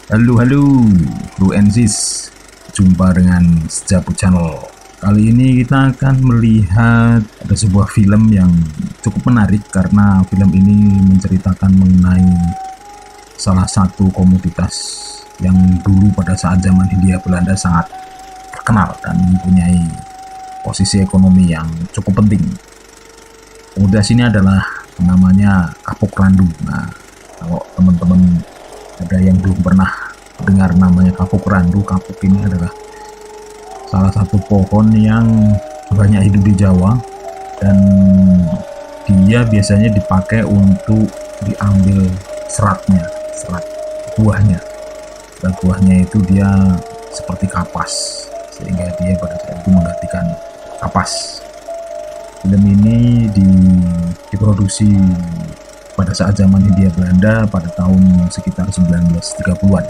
Halo Bro and Sis, jumpa dengan Sejapu Channel. Kali ini kita akan melihat ada sebuah film yang cukup menarik karena film ini menceritakan mengenai salah satu komoditas yang dulu pada saat zaman Hindia Belanda sangat terkenal dan mempunyai posisi ekonomi yang cukup penting. Komoditas ini adalah namanya kapuk randu. Nah, kalau teman-teman ada yang belum pernah dengar namanya kapuk randu, kapuk ini adalah salah satu pohon yang banyak hidup di Jawa dan dia biasanya dipakai untuk diambil serat buahnya. Dan buahnya itu dia seperti kapas, sehingga dia pada saat itu menggantikan kapas. Film ini diproduksi pada saat zaman Hindia Belanda pada tahun sekitar 1930-an.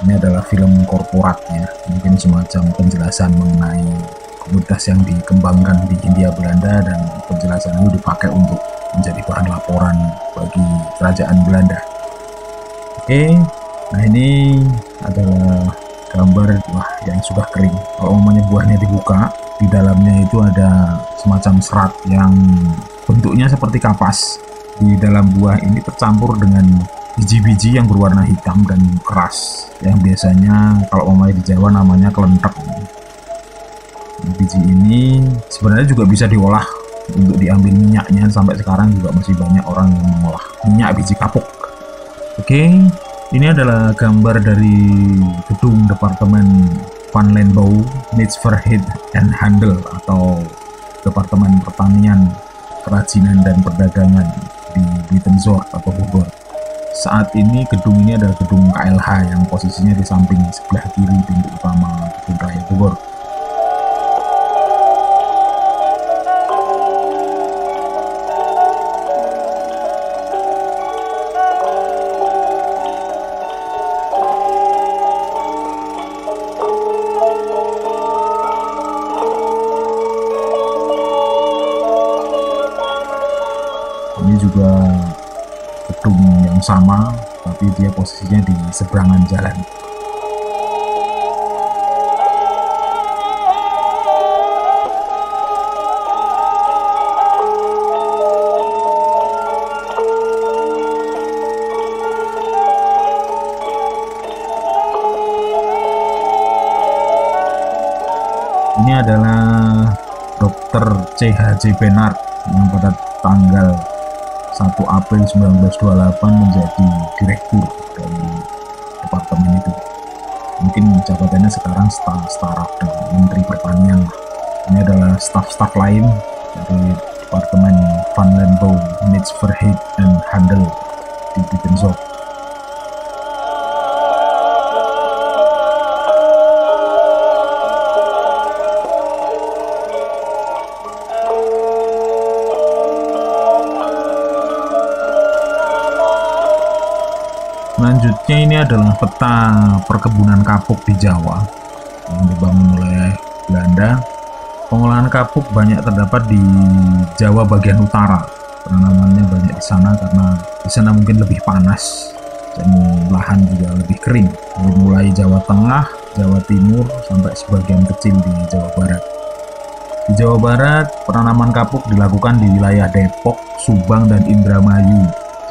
Ini adalah film korporat ya, mungkin semacam penjelasan mengenai komoditas yang dikembangkan di Hindia Belanda, dan penjelasan itu dipakai untuk menjadi bahan laporan bagi kerajaan Belanda. Oke, nah ini adalah gambar buah yang sudah kering. Kalau umumnya buahnya dibuka, di dalamnya itu ada semacam serat yang bentuknya seperti kapas. Di dalam buah ini tercampur dengan biji-biji yang berwarna hitam dan keras, yang biasanya kalau umumnya di Jawa namanya kelentek. Biji ini sebenarnya juga bisa diolah untuk diambil minyaknya. Sampai sekarang juga masih banyak orang yang mengolah minyak biji kapuk. Oke, ini adalah gambar dari gedung Departemen Van Landbouw, Nijverheid en Handel atau Departemen Pertanian, Kerajinan dan Perdagangan di Buitenzorg atau Bogor. Saat ini gedung ini adalah gedung KLH yang posisinya di samping sebelah kiri pintu utama Kebun Raya Bogor. Ini juga gedung yang sama, tapi dia posisinya di seberangan jalan. Ini adalah Dr. C.H.J. Bernard yang pada tanggal 1 April 1928 menjadi direktur dari departemen itu. Mungkin jabatannya sekarang setara dengan Menteri Pertanian. Ini adalah staf-staf lain dari Departemen Van Landbouw, Nijverheid en Handel di Buitenzorg. Selanjutnya ini adalah peta perkebunan kapuk di Jawa yang dibangun oleh Belanda. Pengolahan kapuk banyak terdapat di Jawa bagian utara. Penanamannya banyak di sana karena di sana mungkin lebih panas dan lahan juga lebih kering. Mulai Jawa Tengah, Jawa Timur sampai sebagian kecil di Jawa Barat. Di Jawa Barat, penanaman kapuk dilakukan di wilayah Depok, Subang, dan Indramayu.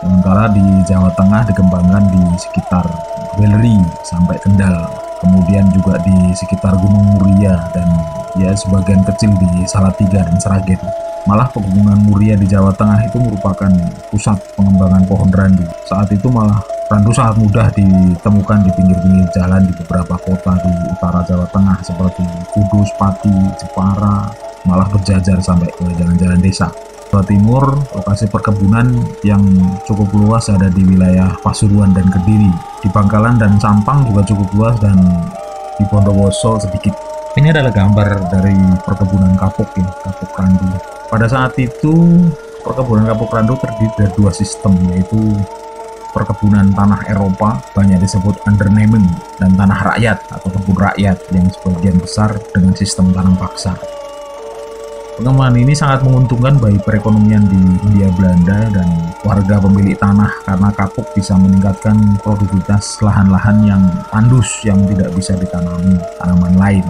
Sementara di Jawa Tengah dikembangkan di sekitar Weleri sampai Kendal, kemudian juga di sekitar Gunung Muria dan ya sebagian kecil di Salatiga dan Sragen. Malah pegunungan Muria di Jawa Tengah itu merupakan pusat pengembangan pohon randu. Saat itu malah randu sangat mudah ditemukan di pinggir-pinggir jalan di beberapa kota di utara Jawa Tengah seperti Kudus, Pati, Jepara, malah berjajar sampai ke jalan-jalan desa. Jawa Timur, lokasi perkebunan yang cukup luas ada di wilayah Pasuruan dan Kediri. Di Bangkalan dan Sampang juga cukup luas, dan di Bondowoso sedikit. Ini adalah gambar dari perkebunan kapuk ya, kapuk randu. Pada saat itu, perkebunan kapuk randu terdiri dari dua sistem, yaitu perkebunan tanah Eropa, banyak disebut underneming, dan tanah rakyat atau kebun rakyat yang sebagian besar dengan sistem tanam paksa. Pengembangan ini sangat menguntungkan bagi perekonomian di Hindia Belanda dan warga pemilik tanah karena kapuk bisa meningkatkan produktivitas lahan-lahan yang tandus yang tidak bisa ditanami tanaman lain.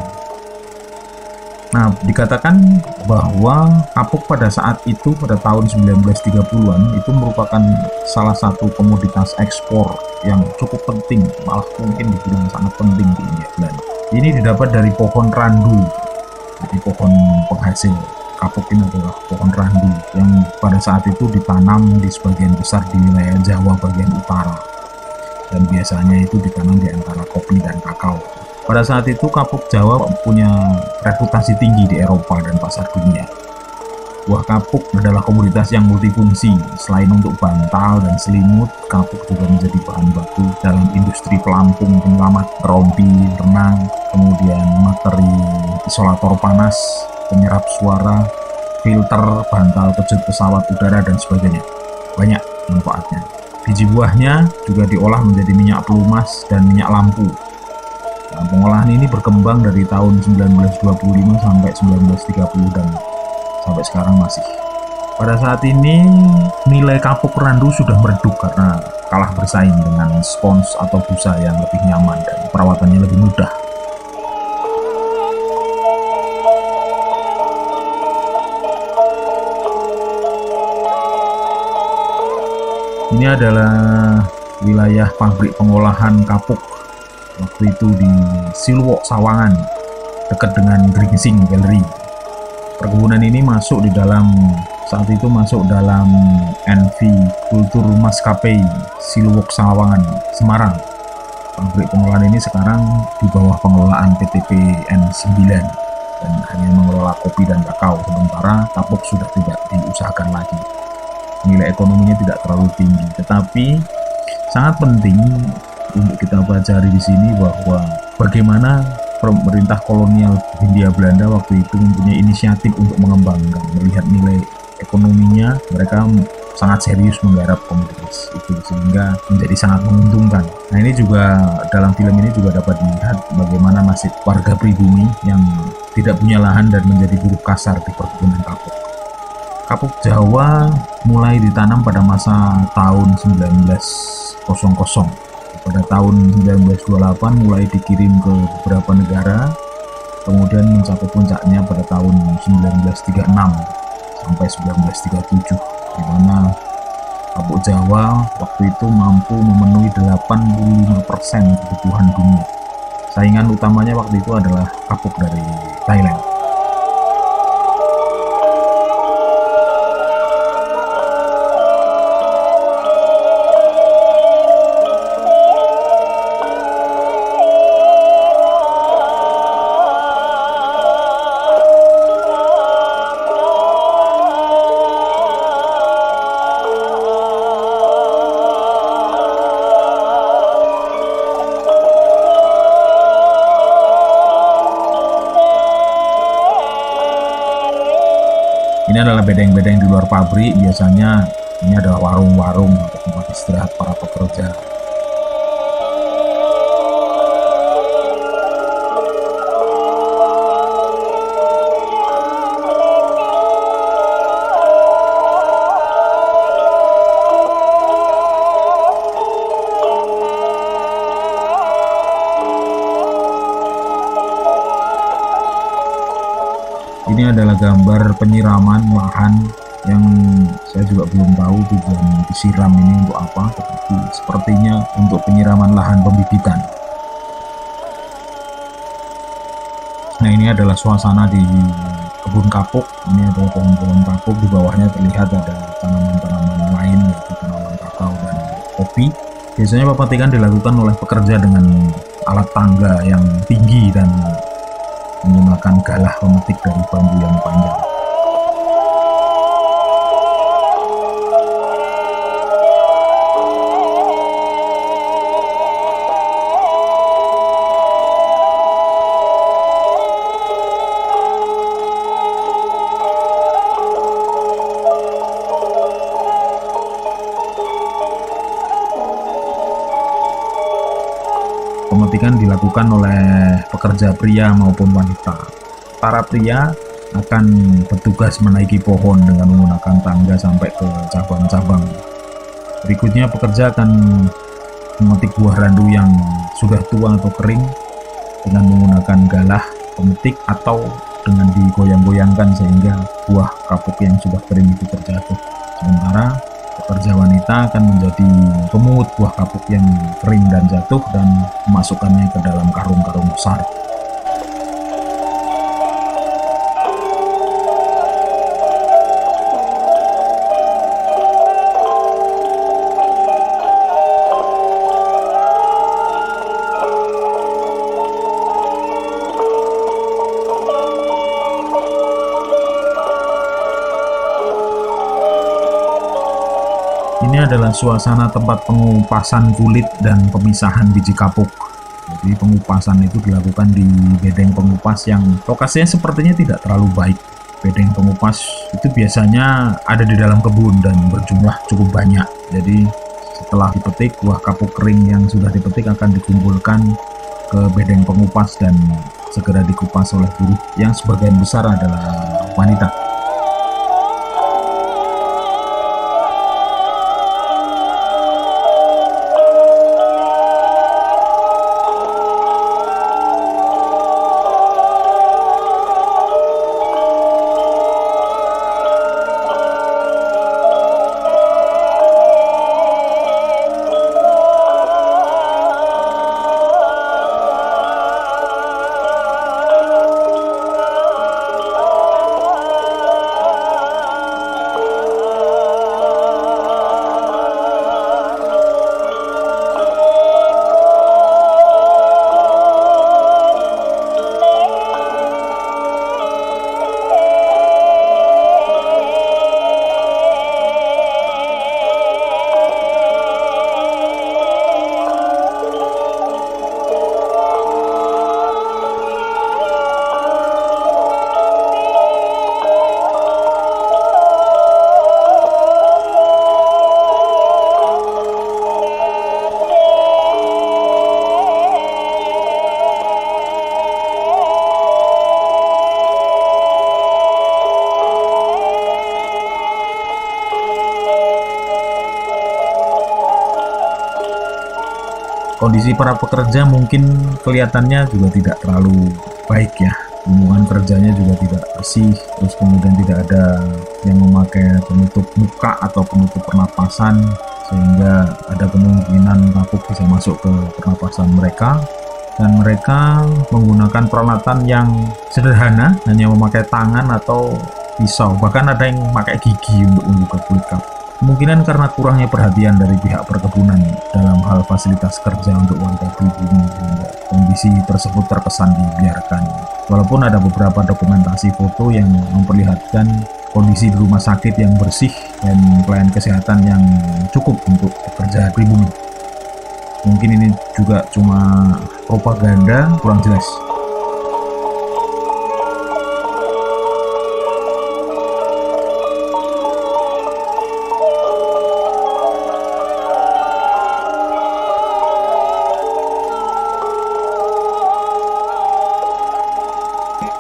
Nah, dikatakan bahwa kapuk pada saat itu, pada tahun 1930-an, itu merupakan salah satu komoditas ekspor yang cukup penting, malah mungkin dibilang sangat penting di Hindia Belanda. Ini didapat dari pohon randu. Jadi pohon penghasil kapuk ini adalah pohon randu yang pada saat itu ditanam di sebagian besar di wilayah Jawa bagian utara, dan biasanya itu ditanam di antara kopi dan kakao. Pada saat itu kapuk Jawa punya reputasi tinggi di Eropa dan pasar dunia. Buah kapuk adalah komoditas yang multifungsi. Selain untuk bantal dan selimut, kapuk juga menjadi bahan baku dalam industri pelampung, penyelamat, rompi, renang, kemudian materi isolator panas, penyerap suara, filter, bantal kejut pesawat udara, dan sebagainya. Banyak manfaatnya. Biji buahnya juga diolah menjadi minyak pelumas dan minyak lampu. Nah, pengolahan ini berkembang dari tahun 1925 sampai 1930 dan sampai sekarang masih. Pada saat ini nilai kapuk randu sudah meredup karena kalah bersaing dengan spons atau busa yang lebih nyaman dan perawatannya lebih mudah. Ini adalah wilayah pabrik pengolahan kapuk waktu itu di Silwok, Sawangan, dekat dengan Gringsing Gallery. Perkebunan ini saat itu masuk dalam NV Kultur Maskapai Silwok Sawangan, Semarang. Pabrik pengolahan ini sekarang di bawah pengelolaan PTP N9 dan hanya mengelola kopi dan kakao, sementara kapuk sudah tidak diusahakan lagi. Nilai ekonominya tidak terlalu tinggi, tetapi sangat penting untuk kita pelajari di sini bahwa bagaimana pemerintah kolonial Hindia Belanda waktu itu mempunyai inisiatif untuk mengembangkan, melihat nilai ekonominya, mereka sangat serius menggarap komoditas itu sehingga menjadi sangat menguntungkan. Nah, ini juga dalam film ini juga dapat dilihat bagaimana nasib warga pribumi yang tidak punya lahan dan menjadi buruh kasar di perkebunan kapuk. Kapuk Jawa mulai ditanam pada masa tahun 1900. Pada tahun 1928 mulai dikirim ke beberapa negara, kemudian mencapai puncaknya pada tahun 1936 sampai 1937, di mana kapuk Jawa waktu itu mampu memenuhi 85% kebutuhan dunia. Saingan utamanya waktu itu adalah kapuk dari Thailand. Ini adalah bedeng-bedeng di luar pabrik, biasanya ini adalah warung-warung atau tempat istirahat para pekerja. Ini adalah gambar penyiraman lahan yang saya juga belum tahu tujuan disiram ini untuk apa, tetapi sepertinya untuk penyiraman lahan pembibitan. Nah, ini adalah suasana di kebun kapuk. Ini adalah pohon-pohon kapuk, di bawahnya terlihat ada tanaman-tanaman lain yaitu tanaman kakao dan kopi. Biasanya pemetikan dilakukan oleh pekerja dengan alat tangga yang tinggi dan menggunakan galah pemetik dari bambu yang panjang. Pemetikan dilakukan oleh pekerja pria maupun wanita. Para pria akan bertugas menaiki pohon dengan menggunakan tangga sampai ke cabang-cabang. Berikutnya pekerja akan memetik buah randu yang sudah tua atau kering dengan menggunakan galah pemetik atau dengan digoyang-goyangkan sehingga buah kapuk yang sudah kering itu terjatuh. Sementara pekerja wanita akan menjadi pemungut buah kapuk yang kering dan jatuh dan memasukkannya ke dalam karung-karung besar. Ini adalah suasana tempat pengupasan kulit dan pemisahan biji kapuk. Jadi pengupasan itu dilakukan di bedeng pengupas yang lokasinya sepertinya tidak terlalu baik. Bedeng pengupas itu biasanya ada di dalam kebun dan berjumlah cukup banyak. Jadi setelah dipetik, buah kapuk kering yang sudah dipetik akan dikumpulkan ke bedeng pengupas dan segera dikupas oleh buruh yang sebagian besar adalah wanita. Kondisi para pekerja mungkin kelihatannya juga tidak terlalu baik ya. Lingkungan kerjanya juga tidak bersih, terus kemudian tidak ada yang memakai penutup muka atau penutup pernapasan sehingga ada kemungkinan kapuk bisa masuk ke pernapasan mereka. Dan mereka menggunakan peralatan yang sederhana, hanya memakai tangan atau pisau, bahkan ada yang memakai gigi untuk membuka kulit kapuk. Kemungkinan karena kurangnya perhatian dari pihak perkebunan dalam hal fasilitas kerja untuk warga pribumi sehingga kondisi tersebut terkesan dibiarkan. Walaupun ada beberapa dokumentasi foto yang memperlihatkan kondisi di rumah sakit yang bersih dan pelayanan kesehatan yang cukup untuk pekerja pribumi. Mungkin ini juga cuma propaganda, kurang jelas.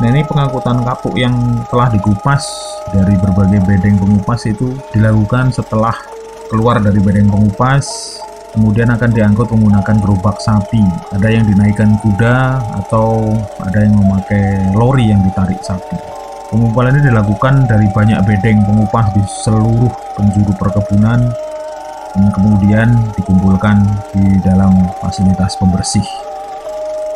Nah, ini pengangkutan kapuk yang telah dikupas dari berbagai bedeng pengupas itu dilakukan setelah keluar dari bedeng pengupas, kemudian akan diangkut menggunakan gerobak sapi. Ada yang dinaikkan kuda atau ada yang memakai lori yang ditarik sapi. Pengumpulan ini dilakukan dari banyak bedeng pengupas di seluruh penjuru perkebunan dan kemudian dikumpulkan di dalam fasilitas pembersih.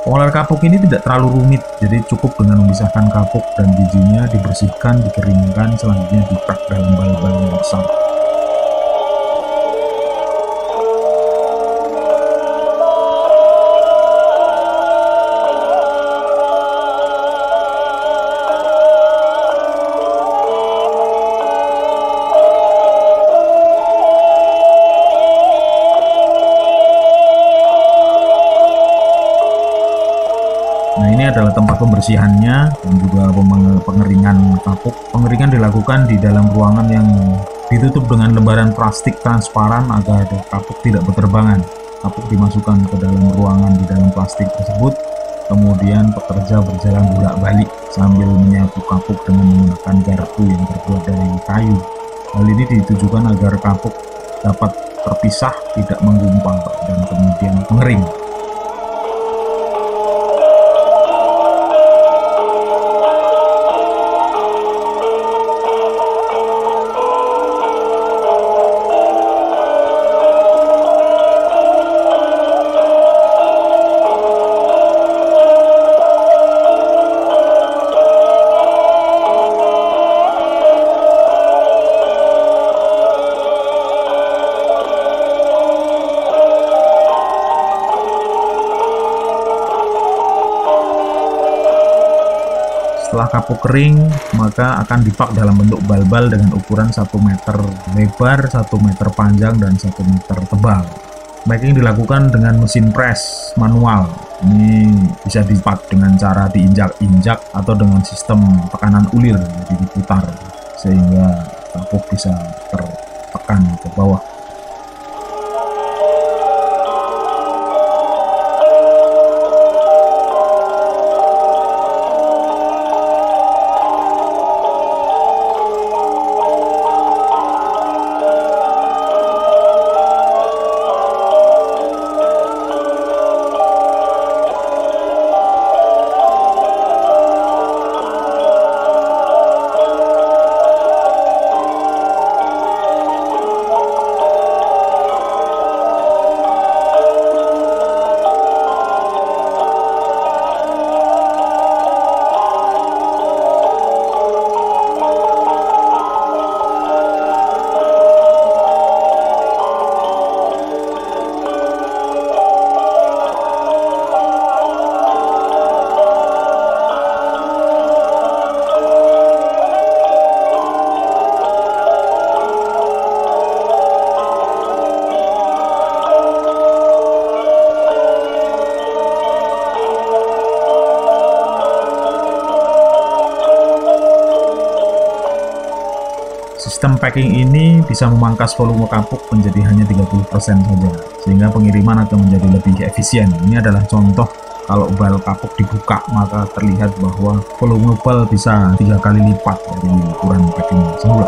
Pengolahan kapuk ini tidak terlalu rumit, jadi cukup dengan memisahkan kapuk dan bijinya, dibersihkan, dikeringkan, selanjutnya dipak dalam bal-bal yang besar. Nah, ini adalah tempat pembersihannya dan juga pengeringan kapuk. Pengeringan dilakukan di dalam ruangan yang ditutup dengan lembaran plastik transparan agar kapuk tidak berterbangan. Kapuk dimasukkan ke dalam ruangan di dalam plastik tersebut, kemudian pekerja berjalan bolak-balik sambil menyapu kapuk dengan menggunakan garpu yang terbuat dari kayu. Hal ini ditujukan agar kapuk dapat terpisah, tidak menggumpal, dan kemudian mengering. Setelah kapuk kering, maka akan dipak dalam bentuk bal-bal dengan ukuran 1 meter lebar, 1 meter panjang, dan 1 meter tebal. Packing dilakukan dengan mesin press manual. Ini bisa dipak dengan cara diinjak-injak atau dengan sistem tekanan ulir, jadi diputar sehingga kapuk bisa tertekan ke bawah. Sistem packing ini bisa memangkas volume kapuk menjadi hanya 30% saja, sehingga pengiriman akan menjadi lebih efisien. Ini adalah contoh kalau bal kapuk dibuka, maka terlihat bahwa volume bal bisa 3 kali lipat dari ukuran packing semula.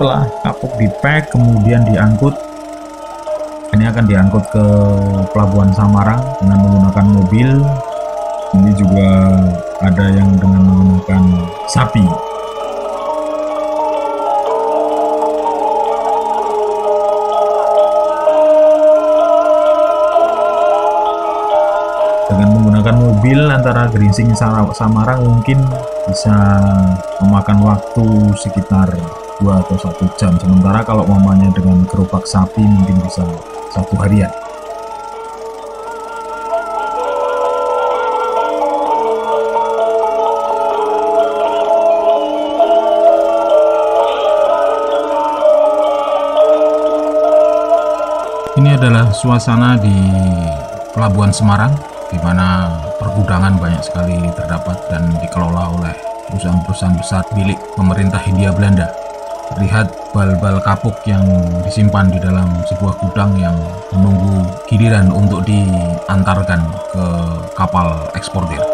Setelah kapuk di-pack, kemudian diangkut. Ini akan diangkut ke Pelabuhan Samarang dengan menggunakan mobil. Ini juga ada yang dengan menggunakan sapi. Dengan menggunakan mobil antara Gringsing Samarang mungkin bisa memakan waktu sekitar 2 atau 1 jam, sementara kalau mamanya dengan gerobak sapi mungkin bisa 1 harian. Ini adalah suasana di Pelabuhan Semarang, di mana pergudangan banyak sekali terdapat dan dikelola oleh perusahaan-perusahaan besar milik pemerintah Hindia Belanda. Terlihat bal-bal kapuk yang disimpan di dalam sebuah gudang yang menunggu giliran untuk diantarkan ke kapal eksportir.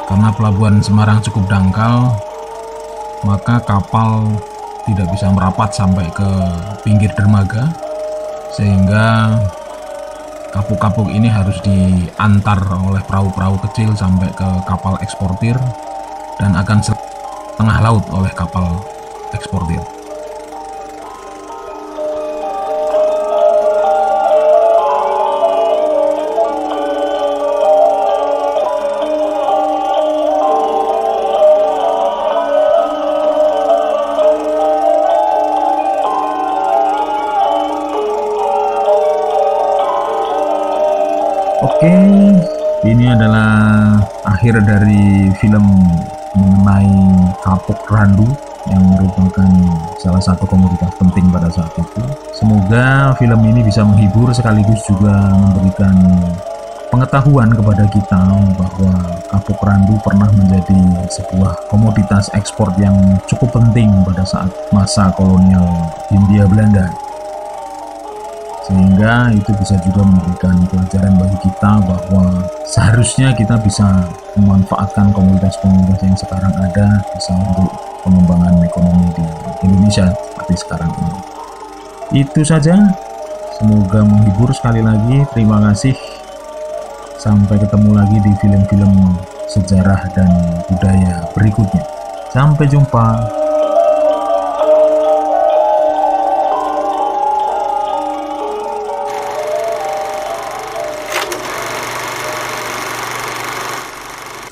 Karena Pelabuhan Semarang cukup dangkal, maka kapal tidak bisa merapat sampai ke pinggir dermaga, sehingga kapuk-kapuk ini harus diantar oleh perahu-perahu kecil sampai ke kapal eksportir dan akan setengah laut oleh kapal eksportir. Oke, ini adalah akhir dari film mengenai kapuk randu yang merupakan salah satu komoditas penting pada saat itu. Semoga film ini bisa menghibur sekaligus juga memberikan pengetahuan kepada kita bahwa kapuk randu pernah menjadi sebuah komoditas ekspor yang cukup penting pada saat masa kolonial Hindia Belanda, sehingga itu bisa juga memberikan pelajaran bagi kita bahwa seharusnya kita bisa memanfaatkan komunitas-komunitas yang sekarang ada bisa untuk pengembangan ekonomi di Indonesia seperti sekarang ini. Itu saja, semoga menghibur. Sekali lagi terima kasih, sampai ketemu lagi di film-film sejarah dan budaya berikutnya. Sampai jumpa.